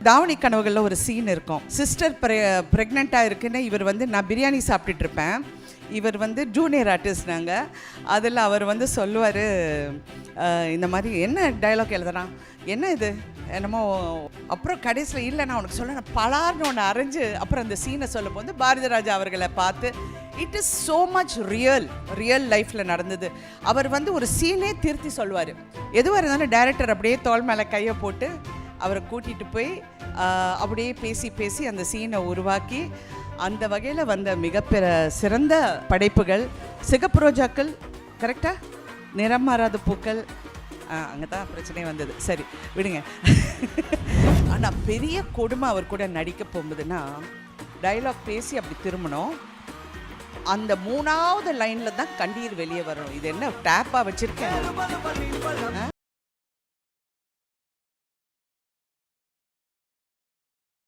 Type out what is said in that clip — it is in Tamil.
தாவணி கனவுகளில் ஒரு சீன் இருக்கும். சிஸ்டர் ப்ரெக்னெண்ட்டாக இருக்குன்னு இவர் வந்து நான் பிரியாணி சாப்பிட்டுட்டு இருப்பேன். இவர் வந்து ஜூனியர் ஆர்டிஸ்ட். நாங்கள் அதில் அவர் வந்து சொல்லுவார், இந்த மாதிரி என்ன டைலாக் எழுதுறான், என்ன இது என்னமோ, அப்புறம் கடைசியில் இல்லை நான் உனக்கு சொல்ல பலார்னு ஒன்று அரைஞ்சு அப்புறம் அந்த சீனை சொல்லும் போது பாரதி ராஜா அவர்களை பார்த்து it is so much real லைஃப்பில் நடந்தது. அவர் வந்து ஒரு சீனே திருத்தி சொல்லுவார். எதுவாக இருந்தாலும் டைரக்டர் அப்படியே தோள் மேலே கையை போட்டு அவரை கூட்டிகிட்டு போய் அப்படியே பேசி அந்த சீனை உருவாக்கி அந்த வகையில் வந்த சிறந்த படைப்புகள் சிகப்பு ரோஜாக்கள், கரெக்டாக, நிறம் மாறாத பூக்கள். அங்கே தான் பிரச்சனையே வந்தது. சரி விடுங்க. ஆனால் பெரிய கொடுமை அவர் கூட நடிக்க போகும்போதுன்னா டைலாக் பேசி அப்படி திரும்பணும். அந்த 3வது லைனில் தான் கண்ணீர் வெளியே வரும். இது என்ன டேப்பாக வச்சுருக்கேன்.